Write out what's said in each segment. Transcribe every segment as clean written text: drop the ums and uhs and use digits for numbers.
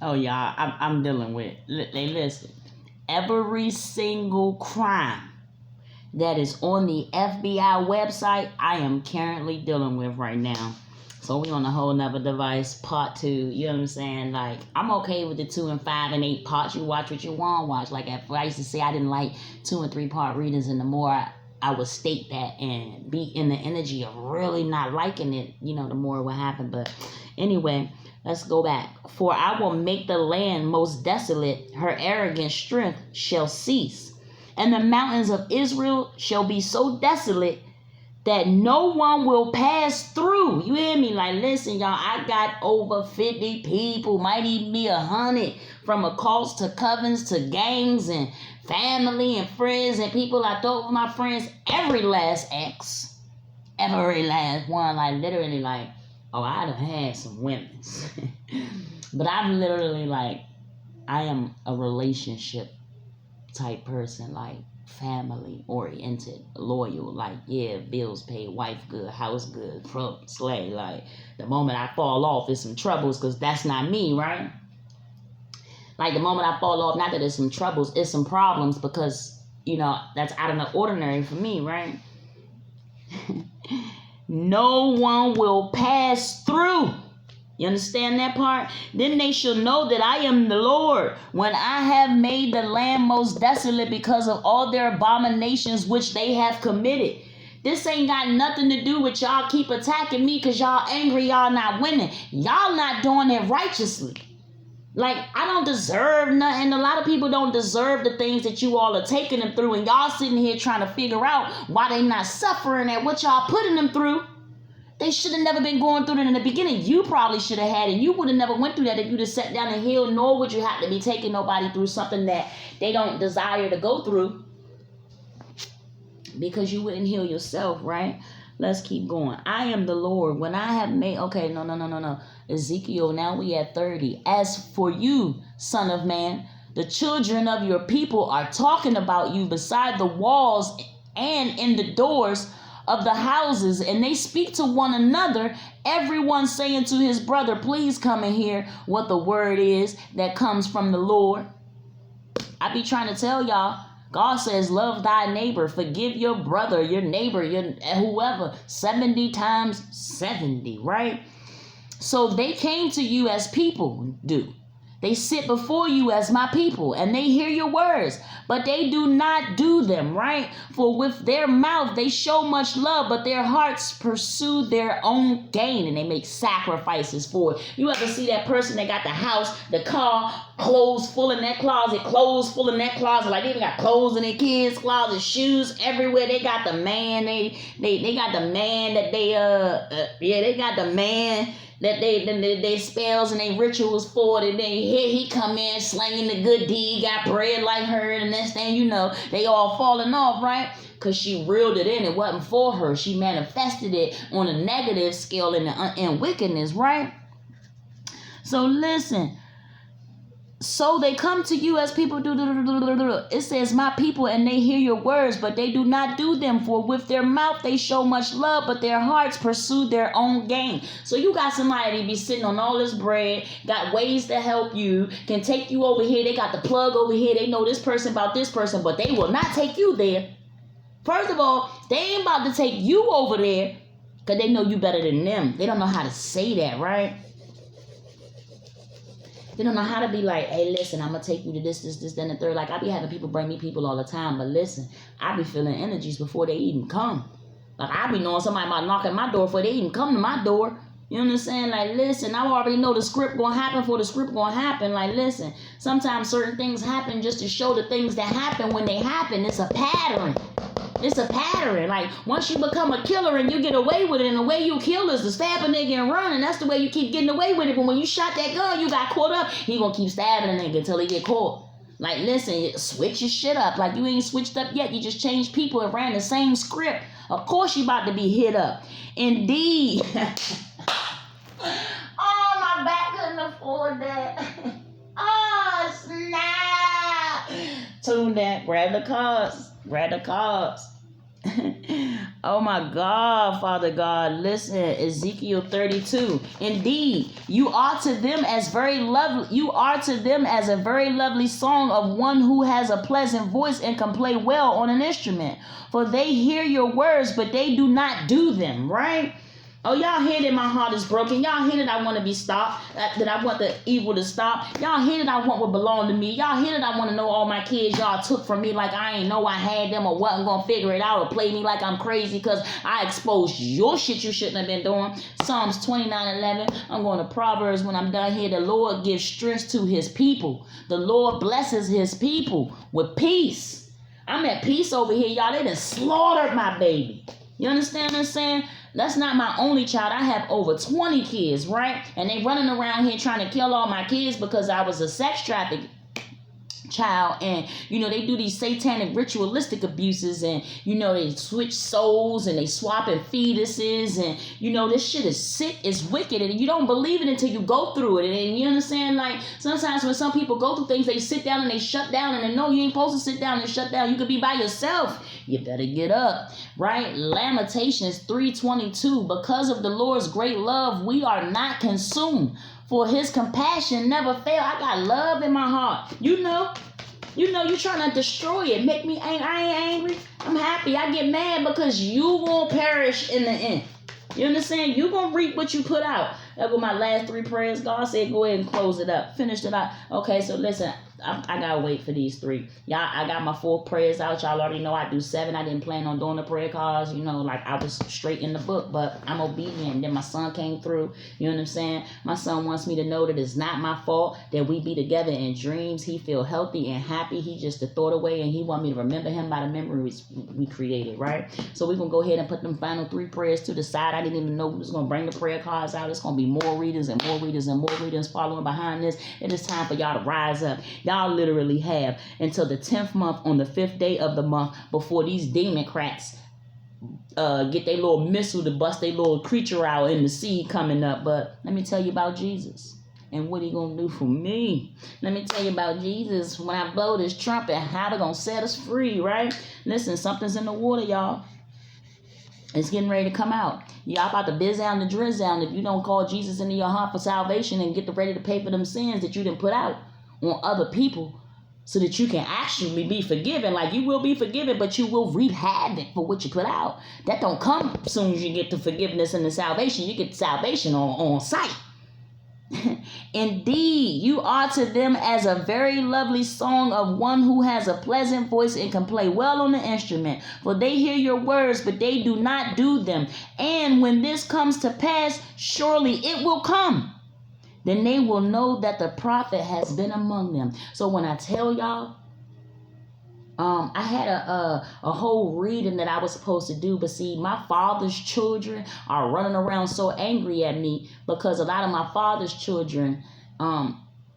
Oh, y'all, I'm dealing with. Listen, every single crime that is on the FBI website, I am currently dealing with right now. So we on a whole nother device, part 2. You know what I'm saying? Like, I'm okay with the 2 and 5 and 8 parts. You watch what you want to watch. Like, I used to say I didn't like 2 and 3 part readings, and the more I would state that and be in the energy of really not liking it, the more it would happen. But anyway, let's go back. For I will make the land most desolate, her arrogant strength shall cease. And the mountains of Israel shall be so desolate that no one will pass through. You hear me? Like, listen, y'all, I got over 50 people, might even be 100, from occults to covens to gangs and family and friends and people I thought were my friends. Every last ex, every last one, like literally like, oh, I done had some women. But I'm literally like, I am a relationship type person, like family oriented, loyal, like, yeah, bills paid, wife good, house good, slay. Like, the moment I fall off, it's some troubles, because that's not me, right? Like, the moment I fall off, not that it's some troubles, it's some problems, because that's out of the ordinary for me, right? No one will pass through. You understand that part? Then they shall know that I am the Lord, when I have made the land most desolate because of all their abominations which they have committed. This ain't got nothing to do with y'all keep attacking me because y'all angry, y'all not winning. Y'all not doing it righteously. Like, I don't deserve nothing. A lot of people don't deserve the things that you all are taking them through, and y'all sitting here trying to figure out why they not suffering at what y'all putting them through. They should have never been going through that in the beginning. You probably should have had it. You would have never went through that if you'd have sat down and healed, nor would you have to be taking nobody through something that they don't desire to go through, because you wouldn't heal yourself, right? Let's keep going. I am the Lord when I have made... Okay, no. Ezekiel, now we at 30. As for you, son of man, the children of your people are talking about you beside the walls and in the doors of the houses, and they speak to one another, everyone saying to his brother, please come and hear what the word is that comes from the Lord. I be trying to tell y'all, God says, love thy neighbor, forgive your brother, your neighbor, your whoever, 70 times 70, right? So they came to you as people do. They sit before you as my people, and they hear your words, but they do not do them, right? For with their mouth they show much love, but their hearts pursue their own gain, and they make sacrifices for it. You ever see that person that got the house, the car, clothes full in that closet, clothes full in that closet, like they even got clothes in their kids' closet, shoes everywhere. They got the man, they got the man that they got the man that they spells and they rituals for it, and then he come in slanging the good deed, got bread like her, and next thing you know, they all falling off, right? Because she reeled it in. It wasn't for her. She manifested it on a negative scale in wickedness, right? So listen. So they come to you as people do. It says, my people, and they hear your words, but they do not do them. For with their mouth they show much love, but their hearts pursue their own gain. So you got somebody be sitting on all this bread, got ways to help you, can take you over here. They got the plug over here. They know this person about this person, but they will not take you there. First of all, they ain't about to take you over there because they know you better than them. They don't know how to say that, right? They don't know how to be like, hey, listen, I'm going to take you to this, then the third. Like, I be having people bring me people all the time. But listen, I be feeling energies before they even come. Like, I be knowing somebody might knock at my door before they even come to my door. You understand? Like, listen, I already know the script going to happen before the script going to happen. Like, listen, sometimes certain things happen just to show the things that happen when they happen. It's a pattern. It's a pattern. Like, once you become a killer and you get away with it, and the way you kill is to stab a nigga and run, and that's the way you keep getting away with it. But when you shot that gun, you got caught up, he gonna keep stabbing a nigga until he get caught. Like, listen, switch your shit up. Like, you ain't switched up yet. You just changed people and ran the same script. Of course you about to be hit up. Indeed. Oh, my back couldn't afford that. Oh, snap. Tune that. Grab the cards. Oh my God, Father God. Listen, Ezekiel 32. Indeed, you are to them as very lovely. You are to them as a very lovely song of one who has a pleasant voice and can play well on an instrument. For they hear your words, but they do not do them, right? Oh, y'all hear that my heart is broken. Y'all hear that I want to be stopped, that I want the evil to stop. Y'all hear that I want what belonged to me. Y'all hear that I want to know all my kids y'all took from me like I ain't know I had them or wasn't going to figure it out or play me like I'm crazy because I exposed your shit you shouldn't have been doing. Psalms 29:11. I'm going to Proverbs when I'm done here. The Lord gives strength to his people. The Lord blesses his people with peace. I'm at peace over here, y'all. They done slaughtered my baby. You understand what I'm saying? That's not my only child. I have over 20 kids, right? And they running around here trying to kill all my kids because I was a sex trafficked child. And, they do these satanic ritualistic abuses and, they switch souls and they swapping fetuses. And, this shit is sick, it's wicked. And you don't believe it until you go through it. And you understand, like, sometimes when some people go through things, they sit down and they shut down. And they know you ain't supposed to sit down and shut down. You could be by yourself. You better get up, right? Lamentations 3:22. Because of the Lord's great love, we are not consumed. For his compassion never fail. I got love in my heart. You trying to destroy it. Make me angry. I ain't angry. I'm happy. I get mad because you won't perish in the end. You understand? You gonna reap what you put out. That was my last 3 prayers. God said, go ahead and close it up. Finished it out. Okay, so listen. I gotta wait for these 3. Y'all, I got my 4 prayers out. Y'all already know I do 7. I didn't plan on doing the prayer cards, like I was straight in the book, but I'm obedient. Then my son came through. You know what I'm saying? My son wants me to know that it's not my fault that we be together in dreams. He feel healthy and happy. He just a thought away, and he want me to remember him by the memories we created, right? So we're gonna go ahead and put them final 3 prayers to the side. I didn't even know we was gonna bring the prayer cards out. It's gonna be more readers and more readers and more readers following behind this. It is time for y'all to rise up. Y'all literally have until the 10th month on the 5th day of the month before these democrats get their little missile to bust their little creature out in the sea coming up. But let me tell you about Jesus and what he gonna do for me. Let me tell you about Jesus when I blow this trumpet, how they gonna set us free, right? Listen, something's in the water, y'all. It's getting ready to come out. Y'all about to biz down the drizz down if you don't call Jesus into your heart for salvation and get ready to pay for them sins that you didn't put out on other people so that you can actually be forgiven. Like, you will be forgiven, but you will wreak havoc for what you put out. That don't come as soon as you get the forgiveness and the salvation. You get salvation on sight. Indeed, you are to them as a very lovely song of one who has a pleasant voice and can play well on the instrument. For they hear your words, but they do not do them. And when this comes to pass, surely it will come. Then they will know that the prophet has been among them. So when I tell y'all, I had a whole reading that I was supposed to do, but see, my father's children are running around so angry at me because a lot of my father's children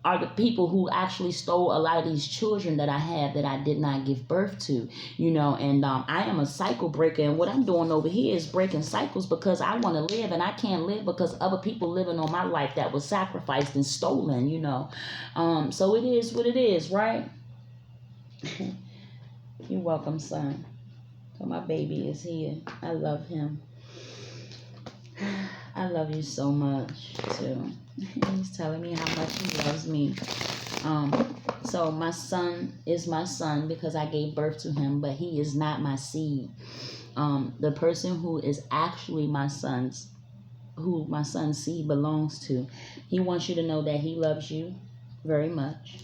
are the people who actually stole a lot of these children that I had that I did not give birth to, and I am a cycle breaker, and what I'm doing over here is breaking cycles because I want to live and I can't live because other people living on my life that was sacrificed and stolen, so it is what it is, right? You're welcome, son. So my baby is here. I love him. I love you so much, too. He's telling me how much he loves me. So my son is my son because I gave birth to him, but he is not my seed. The person who is actually who my son's seed belongs to, he wants you to know that he loves you very much.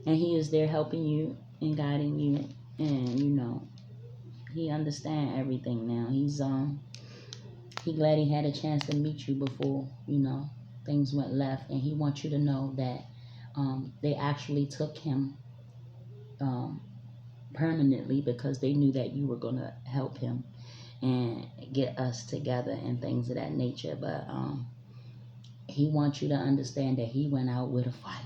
And he is there helping you and guiding you. And, he understands everything now. He glad he had a chance to meet you before, things went left. And he wants you to know that they actually took him permanently because they knew that you were going to help him and get us together and things of that nature. But he wants you to understand that he went out with a fight.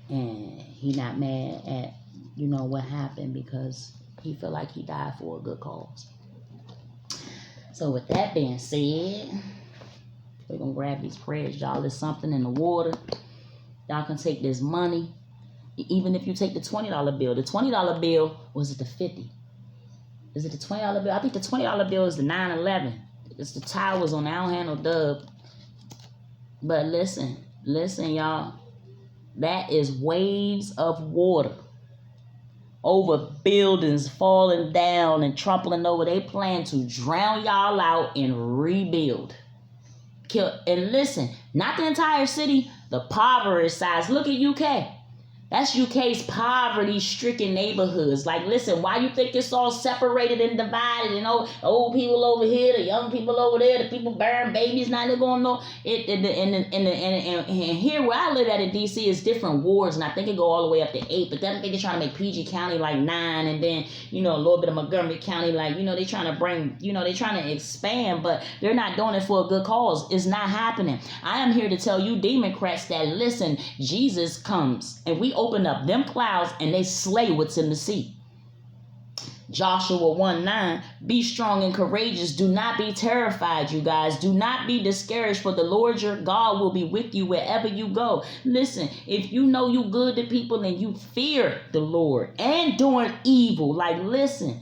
And he not mad at, what happened because he feel like he died for a good cause. So with that being said, we're going to grab these prayers, y'all. There's something in the water. Y'all can take this money. Even if you take the $20 bill. The $20 bill was at the 50. Is it the $20 bill? I think the $20 bill is the 9/11. It's the towers on. I don't have no dub. But listen, y'all. That is waves of water over buildings falling down and trampling over. They plan to drown y'all out and rebuild. And listen, not the entire city, the impoverished sides. Look at UK. That's UK's poverty-stricken neighborhoods. Like, listen, why you think it's all separated and divided? You know, old people over here, the young people over there, the people bearing babies. Now they're going to know it. And here where I live at in DC is different wards, and I think it go all the way up to 8. But then I think they're trying to make PG County like 9, and then a little bit of Montgomery County, like they're trying to bring, they're trying to expand, but they're not doing it for a good cause. It's not happening. I am here to tell you, Democrats, that listen, Jesus comes, and we open up them plows and they slay what's in the sea. Joshua 1:9, be strong and courageous. Do not be terrified, you guys. Do not be discouraged, for the Lord your God will be with you wherever you go. Listen, if you know you good to people and you fear the Lord and doing evil, like listen,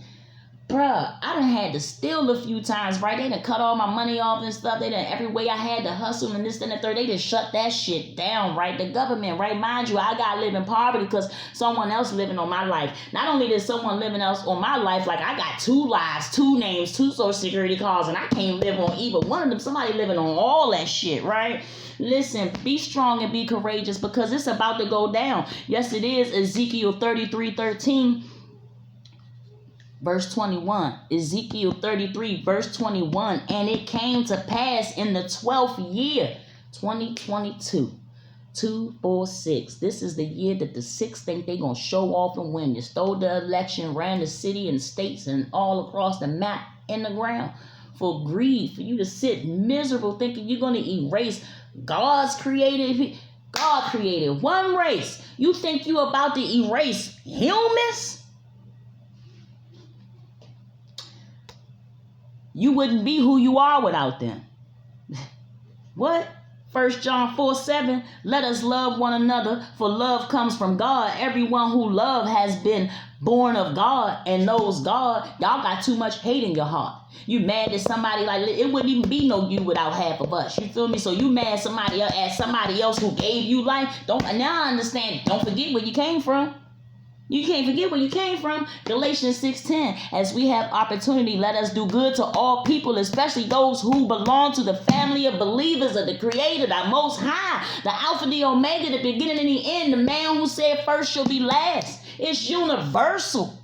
bruh, I done had to steal a few times, right? They done cut all my money off and stuff. They done every way I had to hustle and this and the third. They just shut that shit down, right? The government, right? Mind you, I gotta live in poverty because someone else living on my life. Not only is someone living else on my life, like I got 2 lives, 2 names, 2 social security cards, and I can't live on either one of them. Somebody living on all that shit, right? Listen, be strong and be courageous because it's about to go down. Yes, it is. Ezekiel 33:13. Verse 21, Ezekiel 33, verse 21, and it came to pass in the 12th year, 2022, 246. This is the year that the six think they going to show off and win. You stole the election, ran the city and states and all across the map in the ground for greed, for you to sit miserable thinking you're going to erase God created one race. You think you about to erase humans? You wouldn't be who you are without them. What? 1 John 4:7, let us love one another, for love comes from God. Everyone who loves has been born of God and knows God. Y'all got too much hate in your heart. You mad at somebody, like it wouldn't even be no you without half of us. You feel me? So you mad at somebody else who gave you life. Now I understand. Don't forget where you came from. You can't forget where you came from. Galatians 6:10. As we have opportunity, let us do good to all people, especially those who belong to the family of believers of the Creator, the Most High, the Alpha, the Omega, the beginning and the end, the man who said first shall be last. It's universal.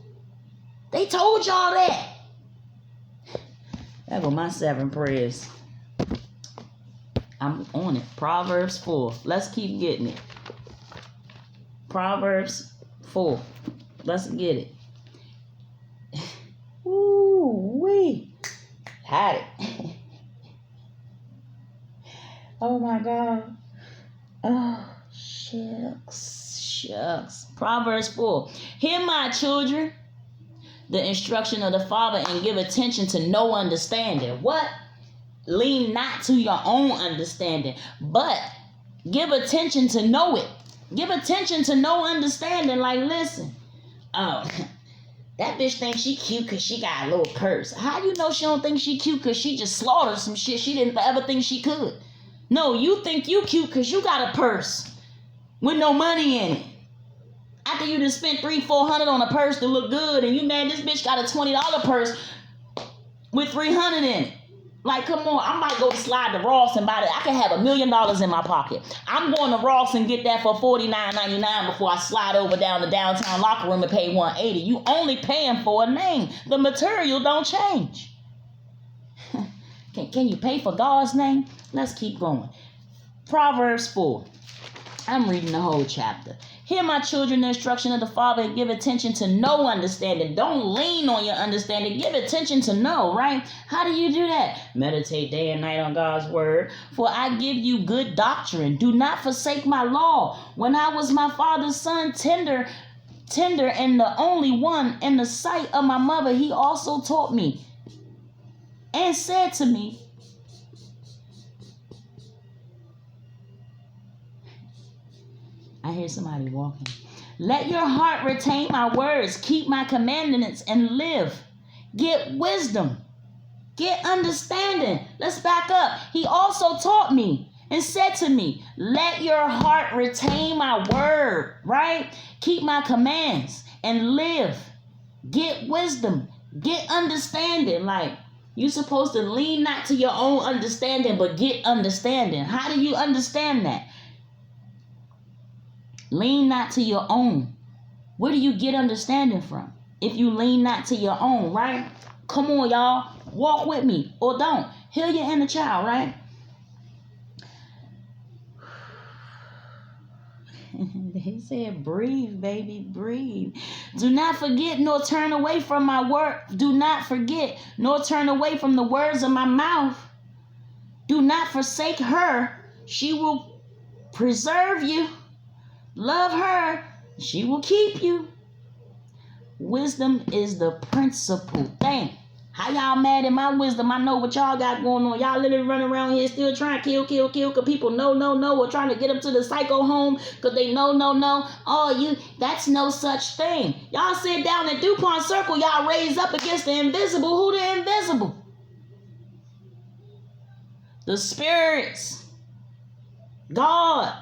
They told y'all that. That was my 7 prayers. I'm on it. Proverbs 4. Let's keep getting it. Proverbs 4. Let's get it. Ooh-wee. Had it. Oh my God. Oh, shucks. Proverbs 4. Hear my children, the instruction of the Father, and give attention to no understanding. What? Lean not to your own understanding, but give attention to know it. Give attention to no understanding. Like, listen. Oh, that bitch thinks she cute because she got a little purse. How you know she don't think she cute because she just slaughtered some shit she didn't ever think she could? No, you think you cute because you got a purse with no money in it. After you just spent $300-400 on a purse to look good, and you mad this bitch got a $20 purse with $300 in it. Like, come on, I might go slide to Ross and buy that. I can have $1 million in my pocket. I'm going to Ross and get that for $49.99 before I slide over down the downtown locker room and pay $180. You only paying for a name. The material don't change. Can you pay for God's name? Let's keep going. Proverbs 4. I'm reading the whole chapter. Hear my children, the instruction of the Father, and give attention to no understanding. Don't lean on your understanding. Give attention to know, right? How do you do that? Meditate day and night on God's word. For I give you good doctrine. Do not forsake my law. When I was my father's son, tender and the only one in the sight of my mother, he also taught me and said to me, I hear somebody walking. Let your heart retain my words. Keep my commandments and live. Get wisdom. Get understanding. Let's back up. He also taught me and said to me, let your heart retain my word, right? Keep my commands and live. Get wisdom. Get understanding. Like, you're supposed to lean not to your own understanding, but get understanding. How do you understand that? Lean not to your own. Where do you get understanding from? If you lean not to your own, right? Come on, y'all. Walk with me or don't. Heal your inner child, right? They said, breathe, baby, breathe. Do not forget nor turn away from my word. Do not forget nor turn away from the words of my mouth. Do not forsake her. She will preserve you. Love her. She will keep you. Wisdom is the principal thing. How y'all mad at my wisdom? I know what y'all got going on. Y'all literally running around here still trying to kill, because people no, or trying to get them to the psycho home because they no. Oh, that's no such thing. Y'all sit down in DuPont Circle, y'all raise up against the invisible. Who the invisible? The spirits. God.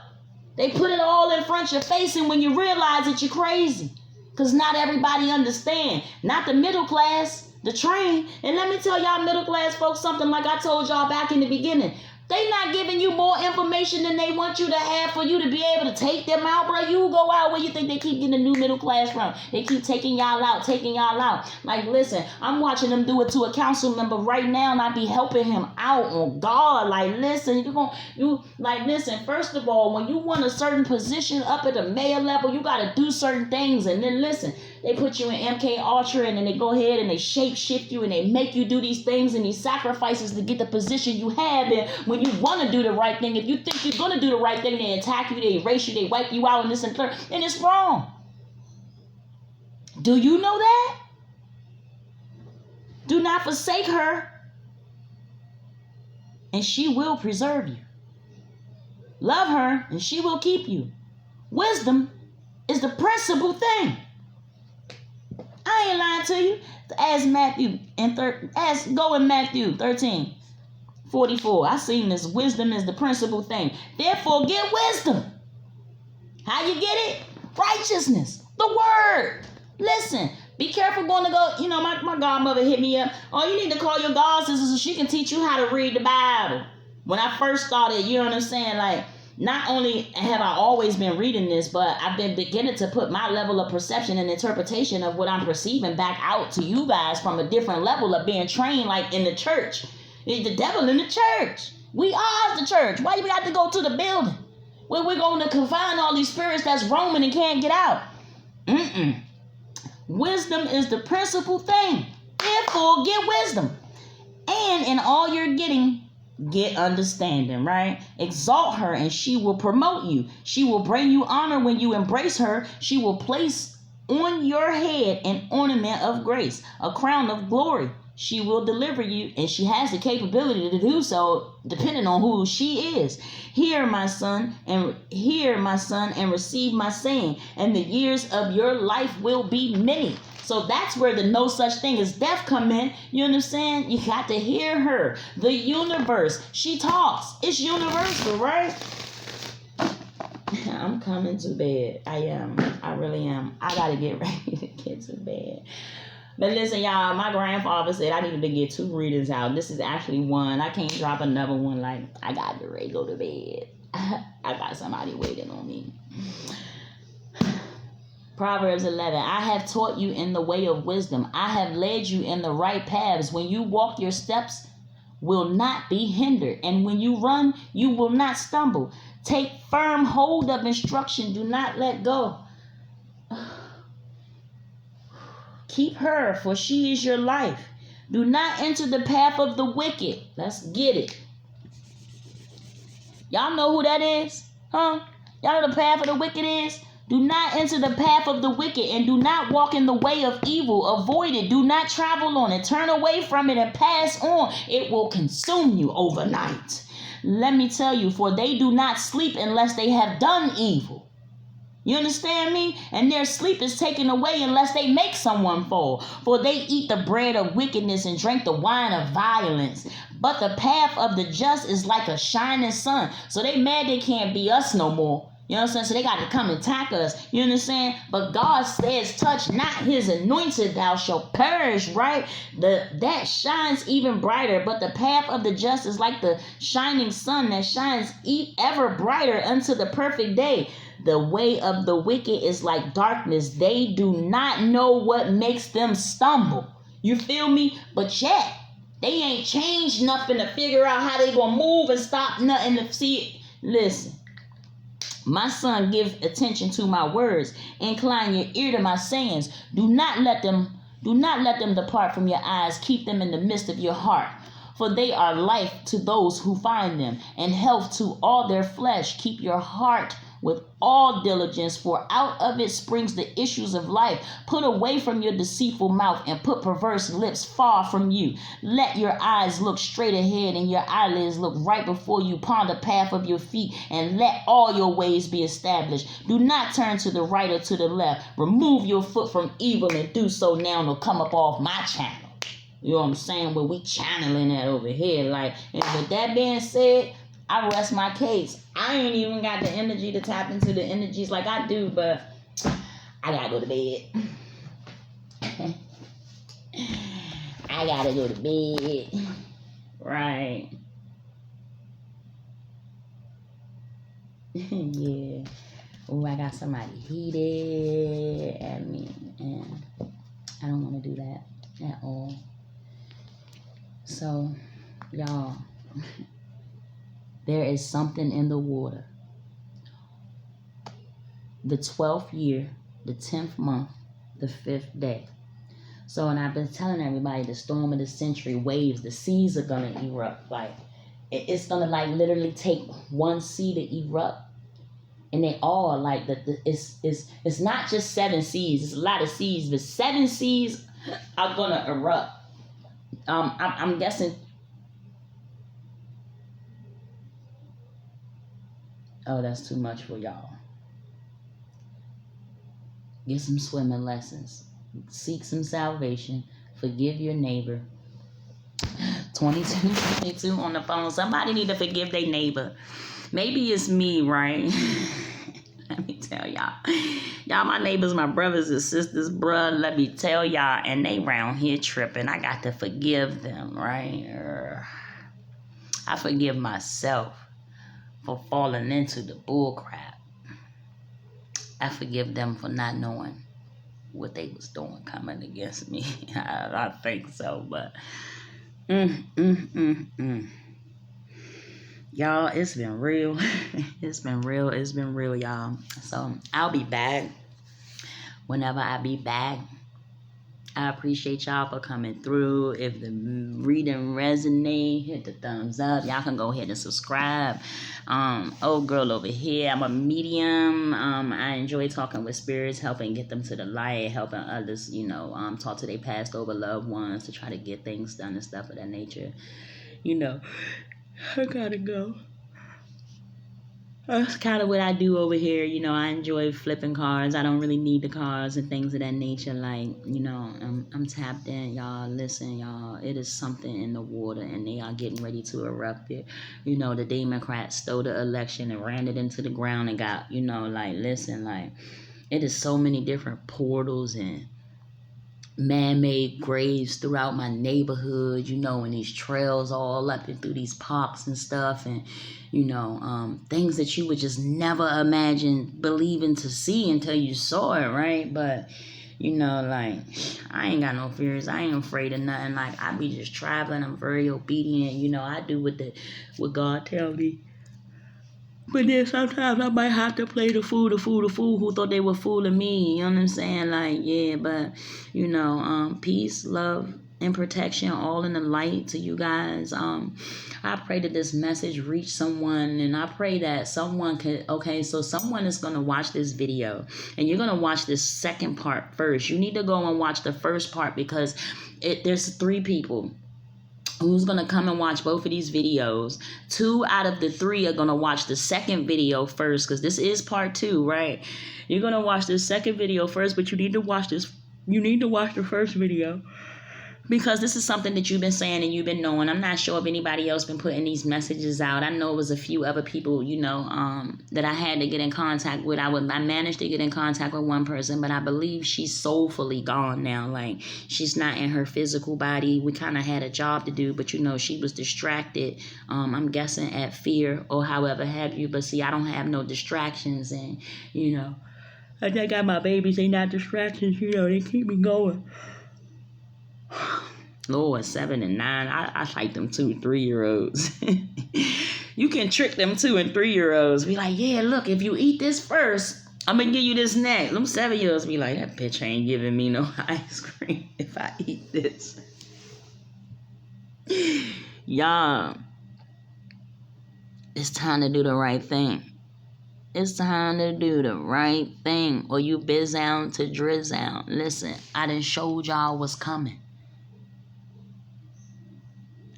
They put it all in front of your face, and when you realize it, you're crazy. Because not everybody understand. Not the middle class. The train. And let me tell y'all middle class folks something like I told y'all back in the beginning. They not giving you more information than they want you to have for you to be able to take them out, bro. You go out where you think they keep getting a new middle class from. They keep taking y'all out. Like, listen, I'm watching them do it to a council member right now, and I be helping him out on God. Like, listen, listen, first of all, when you want a certain position up at the mayor level, you got to do certain things. And then listen, they put you in MK Ultra, and then they go ahead and they shape shift you, and they make you do these things and these sacrifices to get the position you have. And when you want to do the right thing, if you think you're going to do the right thing, they attack you, they erase you, they wipe you out, and this and third, and it's wrong. Do you know that? Do not forsake her, and she will preserve you. Love her, and she will keep you. Wisdom is the principal thing. I ain't lying to you. Go in Matthew 13:44. I seen this. Wisdom is the principal thing. Therefore, get wisdom. How you get it? Righteousness. The word. Listen. Be careful going to go. My godmother hit me up. Oh, you need to call your god sister so she can teach you how to read the Bible. When I first started, you know what I'm saying? Like, not only have I always been reading this, but I've been beginning to put my level of perception and interpretation of what I'm perceiving back out to you guys from a different level of being trained, like in the church. The devil in the church. We are the church. Why do we have to go to the building where we're going to confine all these spirits that's roaming and can't get out? Wisdom is the principal thing. Therefore, get wisdom. And in all you're getting, get understanding, right? Exalt her, and she will promote you. She will bring you honor when you embrace her. She will place on your head an ornament of grace, a crown of glory. She will deliver you, and she has the capability to do so depending on who she is. Hear, my son, and receive my saying, and the years of your life will be many. So that's where the no such thing as death come in. You understand? You got to hear her. The universe. She talks. It's universal, right? I'm coming to bed. I am. I really am. I got to get ready to get to bed. But listen, y'all, my grandfather said I needed to get 2 readings out. This is actually one. I can't drop another one. Like, I got to get ready to go to bed. I got somebody waiting on me. Proverbs 11. I have taught you in the way of wisdom. I have led you in the right paths. When you walk, your steps will not be hindered. And when you run, you will not stumble. Take firm hold of instruction. Do not let go. Keep her, for she is your life. Do not enter the path of the wicked. Let's get it. Y'all know who that is? Huh? Y'all know the path of the wicked is? Do not enter the path of the wicked, and do not walk in the way of evil. Avoid it. Do not travel on it. Turn away from it and pass on. It will consume you overnight. Let me tell you, for they do not sleep unless they have done evil. You understand me? And their sleep is taken away unless they make someone fall. For they eat the bread of wickedness and drink the wine of violence. But the path of the just is like a shining sun. So they mad they can't be us no more. You know what I'm saying? So they got to come and attack us. You understand? But God says, touch not his anointed, thou shalt perish, right? That shines even brighter. But the path of the just is like the shining sun that shines ever brighter unto the perfect day. The way of the wicked is like darkness. They do not know what makes them stumble. You feel me? But yet, they ain't changed nothing to figure out how they gonna move and stop nothing to see it. Listen. My son, give attention to my words. Incline your ear to my sayings. Do not let them depart from your eyes. Keep them in the midst of your heart. For they are life to those who find them, and health to all their flesh. Keep your heart with all diligence, for out of it springs the issues of life. Put away from your deceitful mouth, and put perverse lips far from you. Let your eyes look straight ahead, and your eyelids look right before you. Ponder the path of your feet, and let all your ways be established. Do not turn to the right or to the left. Remove your foot from evil, and do so now, and it'll come up off my channel. You know what I'm saying? But we channeling that over here. Like, and with that being said, I rest my case. I ain't even got the energy to tap into the energies like I do, but I gotta go to bed. I gotta go to bed. Right. Yeah. Oh, I got somebody heated at me, and I don't want to do that at all. So, y'all, there is something in the water. The 12th year, the 10th month, the 5th day. So, and I've been telling everybody the storm of the century, waves, the seas are going to erupt. Like, it's going to, like, literally take one sea to erupt. And they all, like, it's not just 7 seas. It's a lot of seas, but 7 seas are going to erupt. I'm guessing. Oh, that's too much for y'all. Get some swimming lessons. Seek some salvation. Forgive your neighbor. 22 on the phone. Somebody need to forgive their neighbor. Maybe it's me, right? Let me tell y'all. Y'all, my neighbors, my brothers and sisters, bruh, let me tell y'all, and they round here tripping. I got to forgive them, right? I forgive myself for falling into the bull crap. I forgive them for not knowing what they was doing coming against me. I think so, but y'all, it's been real. It's been real, y'all. So I'll be back whenever I be back. I appreciate y'all for coming through. If the reading resonate, hit the thumbs up. Y'all can go ahead and subscribe. Old girl over here, I'm a medium. I enjoy talking with spirits, helping get them to the light, helping others, talk to their past over loved ones to try to get things done and stuff of that nature. I gotta go. That's kind of what I do over here. I enjoy flipping cards. I don't really need the cards and things of that nature. Like, I'm tapped in, y'all. Listen, y'all, it is something in the water, and they are getting ready to erupt it. The Democrats stole the election and ran it into the ground and got, listen, like, it is so many different portals and man-made graves throughout my neighborhood, and these trails all up and through these parks and stuff, and things that you would just never imagine believing to see until you saw it, right? But like, I ain't got no fears. I ain't afraid of nothing. Like, I be just traveling. I'm very obedient. I do what God tell me. But then sometimes I might have to play the fool who thought they were fooling me. You know what I'm saying? Like, yeah, but, peace, love, and protection all in the light to you guys. I pray that this message reach someone, and I pray that someone so someone is going to watch this video, and you're going to watch this second part first. You need to go and watch the first part because there's 3 people. who's going to come and watch both of these videos. 2 out of the 3 are going to watch the second video first, because this is part 2, right? You're going to watch the second video first, but you need to watch this. You need to watch the first video, because this is something that you've been saying and you've been knowing. I'm not sure if anybody else been putting these messages out. I know it was a few other people, that I had to get in contact with. I managed to get in contact with one person, but I believe she's soulfully gone now. Like, she's not in her physical body. We kind of had a job to do, but she was distracted. I'm guessing at fear or however have you. But see, I don't have no distractions, and I got my babies. They not distractions. They keep me going. Lord, 7 and 9. I like them 2 3-year-olds. You can trick them 2 and 3-year-olds. Be like, yeah, look, if you eat this first, I'm gonna give you this next. Them 7-year-olds be like, that bitch ain't giving me no ice cream if I eat this. Y'all, it's time to do the right thing. It's time to do the right thing, or you biz out to drizz out. Listen, I done showed y'all what's coming.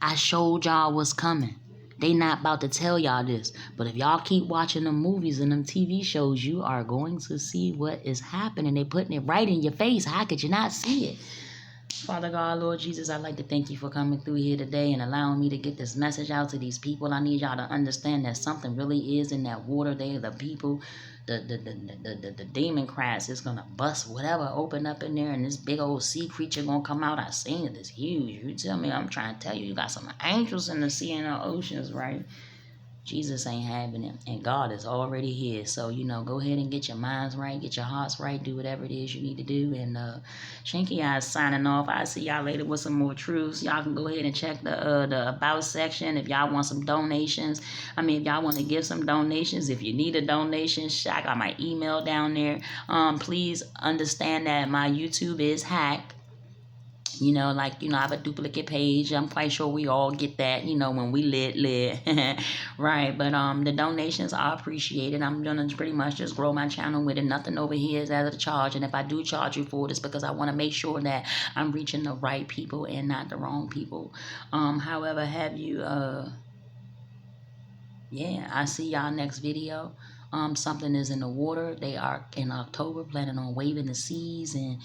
I showed y'all what's coming. They not about to tell y'all this. But if y'all keep watching them movies and them TV shows, you are going to see what is happening. They putting it right in your face. How could you not see it? Father God, Lord Jesus, I'd like to thank you for coming through here today and allowing me to get this message out to these people. I need y'all to understand that something really is in that water there. The people, the demon crabs is going to bust whatever open up in there, and this big old sea creature going to come out. I seen it. It's huge. You tell me, I'm trying to tell you, you got some angels in the sea and the oceans, right? Jesus ain't having it, and God is already here. So, go ahead and get your minds right, get your hearts right, do whatever it is you need to do. And Shanky Eyes signing off. I'll see y'all later with some more truths. Y'all can go ahead and check the about section if y'all want some donations. If y'all want to give some donations, if you need a donation, I got my email down there. Please understand that my YouTube is hacked. I have a duplicate page. I'm quite sure we all get that, when we lit. Right. But the donations are appreciated. I'm going to pretty much just grow my channel with it. Nothing over here is as a charge. And if I do charge you for it, it's because I want to make sure that I'm reaching the right people and not the wrong people. However, have you, I see y'all next video. Something is in the water. They are in October planning on waving the seas and,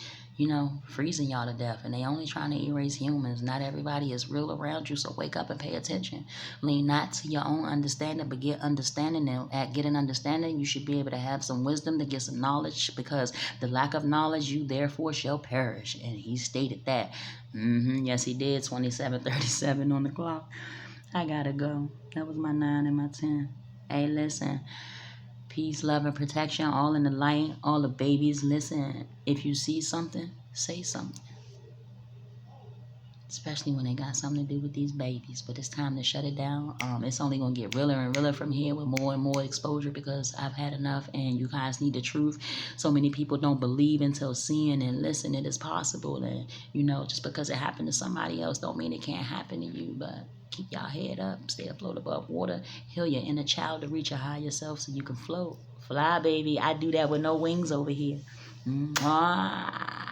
freezing y'all to death. And they only trying to erase humans. Not everybody is real around you, so wake up and pay attention. Lean not to your own understanding, but get understanding. And at getting understanding, you should be able to have some wisdom to get some knowledge, because the lack of knowledge, you therefore shall perish. And he stated that. Yes, he did. 27:37 on the clock. I gotta go. That was my 9 and my 10. Hey, listen. Peace, love, and protection, all in the light, all the babies. Listen, if you see something, say something. Especially when they got something to do with these babies. But it's time to shut it down. It's only going to get realer and realer from here with more and more exposure, because I've had enough and you guys need the truth. So many people don't believe until seeing, and listen, it is possible. And, just because it happened to somebody else don't mean it can't happen to you. But keep y'all head up, stay afloat above water, heal your inner child to reach a higher self so you can float. Fly, baby. I do that with no wings over here. Mwah.